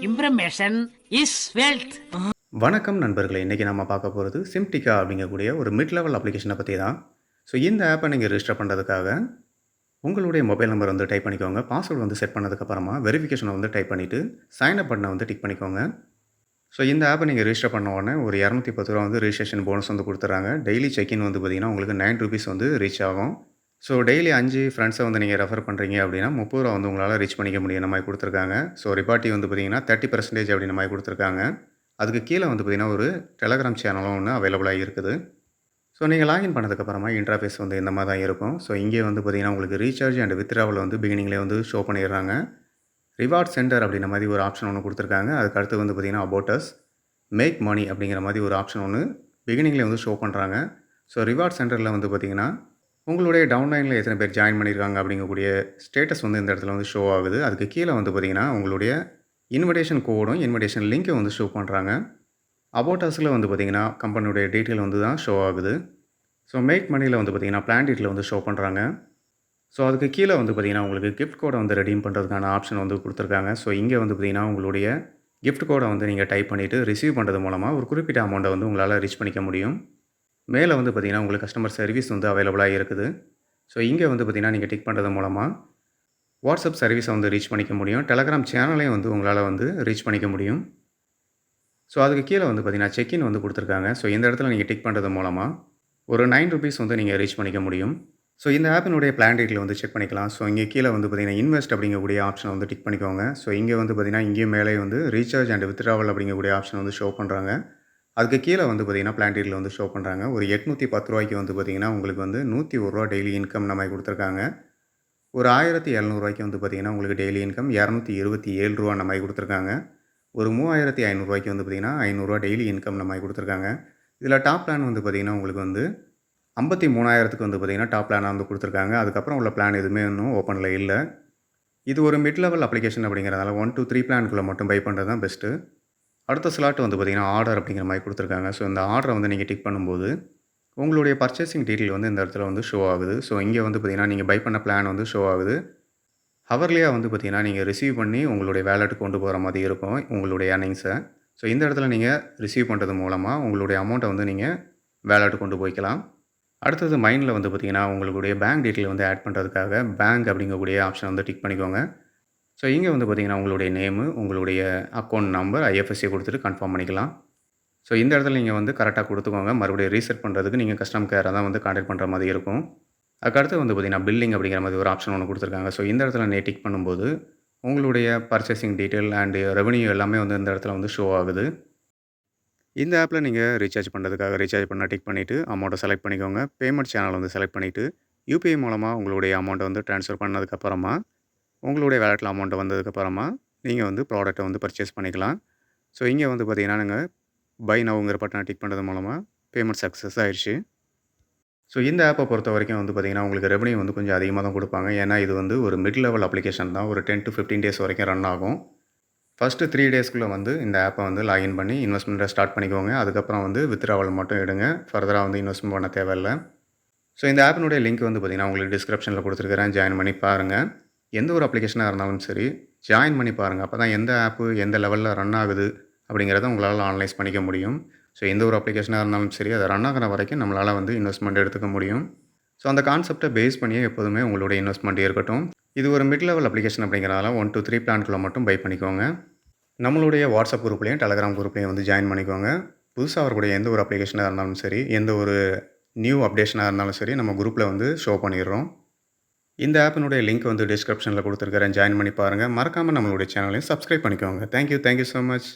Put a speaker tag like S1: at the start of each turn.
S1: Information is wealth.
S2: வணக்கம் நண்பர்களே, இன்றைக்கி நம்ம பார்க்க போகிறது சிம்டிகா அப்படிங்கக்கூடிய ஒரு மிட் லெவல் அப்ளிகேஷனை பற்றி தான். ஸோ இந்த ஆப்பை நீங்கள் ரிஜிஸ்டர் பண்ணுறதுக்காக உங்களுடைய மொபைல் நம்பர் வந்து டைப் பண்ணிக்கோங்க. பாஸ்வேர்டு வந்து செட் பண்ணதுக்கப்புறமா வெரிஃபிகேஷனை வந்து டைப் பண்ணிவிட்டு சைன் அப் பட்டனை வந்து டிக் பண்ணிக்கோங்க. ஸோ இந்த ஆப்பை நீங்கள் ரிஜிஸ்டர் பண்ண உடனே ஒரு 210 ரூபா வந்து ரிஜிஸ்ட்ரேஷன் போனஸ் வந்து கொடுத்துட்றாங்க. டெய்லி செக்இன் வந்து பார்த்திங்கன்னா உங்களுக்கு 9 ருபீஸ் வந்து ரீச் ஆகும். ஸோ டெய்லி 5 ஃப்ரெண்ட்ஸை வந்து நீங்கள் ரெஃபர் பண்ணுறீங்க அப்படின்னா 30 ரூபா வந்து உங்களால் ரீச் பண்ணிக்க முடியும் இந்த மாதிரி கொடுத்துருக்காங்க. ஸோ ரிபார்ட்டி வந்து பார்த்திங்கன்னா 30% அப்படின்ற மாதிரி கொடுத்துருக்காங்க. அதுக்கு கீழே வந்து பார்த்திங்கன்னா ஒரு டெலகிராம் சேனலும் ஒன்று அவைலபிளாக இருக்குது. ஸோ நீங்கள் லாகின் பண்ணதுக்கப்புறமா இன்டர்ஃபேஸ் வந்து இந்த மாதிரி தான் இருக்கும். ஸோ இங்கே வந்து பார்த்திங்கன்னா உங்களுக்கு ரீசார்ஜ் அண்ட் வித்ட்ராவல் வந்து பிகினிங்லேயே வந்து ஷோ பண்ணிடுறாங்க. ரிவார்ட் சென்டர் அப்படின்ற மாதிரி ஒரு ஆப்ஷன் ஒன்று கொடுத்துருக்காங்க. அதுக்கு அடுத்து வந்து பார்த்திங்கன்னா அபவுட் அஸ், மேக் மணி அப்படிங்கிற மாதிரி ஒரு ஆப்ஷன் ஒன்று பிகினிங்லேயே வந்து ஷோ பண்ணுறாங்க. ஸோ ரிவார்ட் சென்டரில் வந்து பார்த்திங்கன்னா உங்களுடைய டவுன்லைனில் எத்தனை பேர் ஜாயின் பண்ணியிருக்காங்க அப்படிங்கக்கூடிய ஸ்டேட்டஸ் வந்து இந்த இடத்துல வந்து ஷோ ஆகுது. அதுக்கு கீழே வந்து பார்த்திங்கன்னா உங்களுடைய இன்விடேஷன் கோடும் இன்விடேஷன் லிங்க்கும் வந்து ஷோ பண்ணுறாங்க. அபவுட் அஸில் வந்து பார்த்திங்கன்னா கம்பெனியுடைய டீட்டெயில் வந்து தான் ஷோ ஆகுது. ஸோ மேக் மணியில் வந்து பார்த்திங்கன்னா பிளான் டீட்டெயில் வந்து ஷோ பண்ணுறாங்க. ஸோ அதுக்கு கீழே வந்து பார்த்திங்கன்னா உங்களுக்கு கிஃப்ட் கோடை வந்து ரெடீம் பண்ணுறதுக்கான ஆப்ஷன் வந்து கொடுத்துருக்காங்க. ஸோ இங்கே வந்து பார்த்திங்கன்னா உங்களுடைய கிஃப்ட் கோடை வந்து நீங்கள் டைப் பண்ணிவிட்டு ரிசீவ் பண்ணுறது மூலமாக ஒரு குறிப்பிட்ட அமௌண்ட்டை வந்து உங்களால் ரீச் பண்ணிக்க முடியும். மேலே வந்து பார்த்திங்கன்னா உங்களுக்கு கஸ்டமர் சர்வீஸ் வந்து அவைலபிளாக இருக்குது. ஸோ இங்கே வந்து பார்த்திங்கன்னா நீங்கள் டிக் பண்ணுறது மூலமாக வாட்ஸ்அப் சர்வீஸை வந்து ரீச் பண்ணிக்க முடியும். டெலகிராம் சேனலையும் வந்து உங்களால் வந்து ரீச் பண்ணிக்க முடியும். ஸோ அதுக்கு கீழே வந்து பார்த்திங்கன்னா செக்இன் வந்து கொடுத்துருக்காங்க. ஸோ இந்த இடத்துல நீங்கள் டிக் பண்ணுறது மூலமாக ஒரு 9 ருபீஸ் வந்து நீங்கள் ரீச் பண்ணிக்க முடியும். ஸோ இந்த ஆப்பினுடைய பிளான் டீட்டெயில் வந்து செக் பண்ணிக்கலாம். ஸோ இங்கே கீழே வந்து பார்த்திங்கன்னா இன்வெஸ்ட் அப்படிங்கக்கூடிய ஆப்ஷன் வந்து டிக் பண்ணிக்கோங்க. ஸோ இங்கே வந்து பார்த்திங்கன்னா இங்கேயும் மேலே வந்து ரீசார்ஜ் அண்ட் வித்ட்ராவல் அப்படிங்கக்கூடிய ஆப்ஷன் வந்து ஷோ பண்ணுறாங்க. அதுக்கு கீழே வந்து பார்த்திங்கன்னா பிளான் டீட்டெயில் வந்து ஷோ பண்ணுறாங்க. ஒரு 810 ரூபாய்க்கு வந்து பார்த்திங்கன்னா உங்களுக்கு வந்து 101 ரூபா டெய்லி இன்கம் நம்ம கொடுத்துருக்காங்க. ஒரு 1700 ரூபாய்க்கு வந்து பார்த்திங்கன்னா உங்களுக்கு டெய்லி இன்கம் 227 ரூபா நம்ம கொடுத்துருக்காங்க. ஒரு 3500 ரூபாய்க்கு வந்து பார்த்திங்கன்னா 500 ரூபா டெய்லி இன்கம் நம்ம கொடுத்துருக்காங்க. இதில் டாப் பிளான் வந்து பார்த்திங்கன்னா உங்களுக்கு வந்து 53,000க்கு வந்து பார்த்திங்கன்னா டாப் பிளானாக வந்து கொடுத்துருக்காங்க. அதுக்கப்புறம் உள்ள பிளான் எதுவுமே இன்னும் ஓப்பனில் இல்லை. இது ஒரு மிட் லெவல் அப்ளிகேஷன் அப்படிங்கிறதால 1 to 3 பிளானுக்குள்ளே மட்டும் பை பண்ணுறது தான் பெஸ்ட்டு. அடுத்த ஸ்லாட் வந்து பார்த்திங்கன்னா ஆர்டர் அப்படிங்கிற மாதிரி கொடுத்துருக்காங்க. ஸோ இந்த ஆர்டரை வந்து நீங்கள் டிக் பண்ணும்போது உங்களுடைய பர்ச்சேசிங் டீட்டெயில் வந்து இந்த இடத்துல வந்து ஷோ ஆகுது. ஸோ இங்கே வந்து பார்த்திங்கன்னா நீங்கள் பை பண்ண பிளான் வந்து ஷோ ஆகுது. ஹவர்லியாக வந்து பார்த்திங்கன்னா நீங்கள் ரிசீவ் பண்ணி உங்களுடைய வேலெட்டுக்கு கொண்டு போகிற மாதிரி இருக்கும் உங்களுடைய ஏர்னிங்ஸை. ஸோ இந்த இடத்துல நீங்கள் ரிசீவ் பண்ணுறது மூலமாக உங்களுடைய அமௌண்ட்டை வந்து நீங்கள் வேலெட்டுக்கு கொண்டு போய்க்கலாம். அடுத்தது மைண்டில் வந்து பார்த்திங்கன்னா உங்களுடைய பேங்க் டீட்டெயில் வந்து ஆட் பண்ணுறதுக்காக பேங்க் அப்படிங்கக்கூடிய ஆப்ஷன் வந்து டிக் பண்ணிக்கோங்க. ஸோ இங்கே வந்து பார்த்திங்கன்னா உங்களுடைய நேமு, உங்களுடைய அக்கௌண்ட் நம்பர், ஐஎஃப்எஸ்சி கொடுத்துட்டு கன்ஃபார்ம் பண்ணிக்கலாம். ஸோ இந்த இடத்துல நீங்கள் வந்து கரெக்டாக கொடுத்துக்கோங்க. மறுபடியும் ரீசெட் பண்ணுறதுக்கு நீங்கள் கஸ்டமர் கேரை தான் வந்து கான்டாக்ட் பண்ணுற மாதிரி இருக்கும். அதுக்கடுத்து வந்து பார்த்திங்கன்னா பில்லிங் அப்படிங்கிற மாதிரி ஒரு ஆப்ஷன் ஒன்று கொடுத்துருக்காங்க. ஸோ இந்த இடத்துல நீங்கள் டிக் பண்ணும்போது உங்களுடைய பர்ச்சேசிங் டீட்டெயில் அண்டு ரெவன்யூ எல்லாமே வந்து இந்த இடத்துல வந்து ஷோ ஆகுது. இந்த ஆப்பில் நீங்கள் ரீசார்ஜ் பண்ணுறதுக்காக ரீசார்ஜ் பண்ண டிக் பண்ணிவிட்டு அமௌண்ட்டை செலக்ட் பண்ணிக்கோங்க. பேமெண்ட் சேனல் வந்து செலக்ட் பண்ணிவிட்டு யூபிஐ மூலமாக உங்களுடைய அமௌண்ட்டை வந்து ட்ரான்ஸ்ஃபர் பண்ணதுக்கப்புறமா உங்களுடைய வேலெட்டில் அமௌண்ட்டு வந்ததுக்கப்புறமா நீங்கள் வந்து ப்ராடக்ட்டை வந்து பர்ச்சேஸ் பண்ணிக்கலாம். ஸோ இங்கே வந்து பார்த்திங்கன்னா நீங்கள் பை நவுங்கிற பட்டனை டிக் பண்ணுறது மூலமாக பேமெண்ட் சக்ஸஸ் ஆயிடுச்சு. ஸோ இந்த ஆப்பை பொறுத்த வரைக்கும் வந்து பார்த்திங்கன்னா உங்களுக்கு ரெவன்யூ வந்து கொஞ்சம் அதிகமாக தான் கொடுப்பாங்க. ஏன்னா இது வந்து ஒரு மிட் லெவல் அப்ளிகேஷன் தான். ஒரு 10 to 15 டேஸ் வரைக்கும் ரன் ஆகும். ஃபஸ்ட்டு 3 டேஸ்க்குள்ளே வந்து இந்த ஆப்பை வந்து லாகின் பண்ணி இன்வெஸ்ட்மெண்ட்டை ஸ்டார்ட் பண்ணிக்கோங்க. அதுக்கப்புறம் வந்து வித்ட்ராவல் மட்டும் எடுங்க. ஃபர்தராக வந்து இன்வெஸ்ட்மெண்ட் பண்ண தேவையில்லை. ஸோ இந்த ஆப்பினுடைய லிங்க் வந்து பார்த்திங்கன்னா உங்களுக்கு டிஸ்கிரிப்ஷனில் கொடுத்துருக்கிறேன். ஜாயின் பண்ணி பாருங்கள். எந்த ஒரு அப்ளிகேஷனாக இருந்தாலும் சரி ஜாயின் பண்ணி பாருங்கள். அப்போ தான் எந்த ஆப்பு எந்த லெவலில் ரன் ஆகுது அப்படிங்கிறத உங்களால் அனலைஸ் பண்ணிக்க முடியும். ஸோ எந்த ஒரு அப்ளிகேஷனாக இருந்தாலும் சரி அதை ரன் ஆகிற வரைக்கும் நம்மளால் வந்து இன்வெஸ்ட்மெண்ட் எடுத்துக்க முடியும். ஸோ அந்த கான்செப்டை பேஸ் பண்ணியே எப்போதுமே உங்களுடைய இன்வெஸ்ட்மெண்ட் இருக்கட்டும். இது ஒரு மிட் லெவல் அப்ளிகேஷன் அப்படிங்கிறதால 1 to 3 பிளான்குள்ளே மட்டும் பை பண்ணிக்கோங்க. நம்மளுடைய வாட்ஸ்அப் குரூப்லேயும் டெலகிராம் குரூப்லேயும் வந்து ஜாயின் பண்ணிக்கோங்க. புதுசாக வரக்கூடிய எந்த ஒரு அப்ளிகேஷனாக இருந்தாலும் சரி, எந்த ஒரு நியூ அப்டேஷனாக இருந்தாலும் சரி நம்ம குரூப்பில் வந்து ஷோ பண்ணிடுறோம். இந்த ஆப்பினுடைய லிங்க் வந்து டிஸ்கிரிப்ஷனில் கொடுத்துருக்கிறேன். ஜாயின் பண்ணி பாருங்கள். மறக்காமல் நம்மளுடைய சேனலையும் சப்ஸ்கிரைப் பண்ணிக்கோங்க. Thank you so much.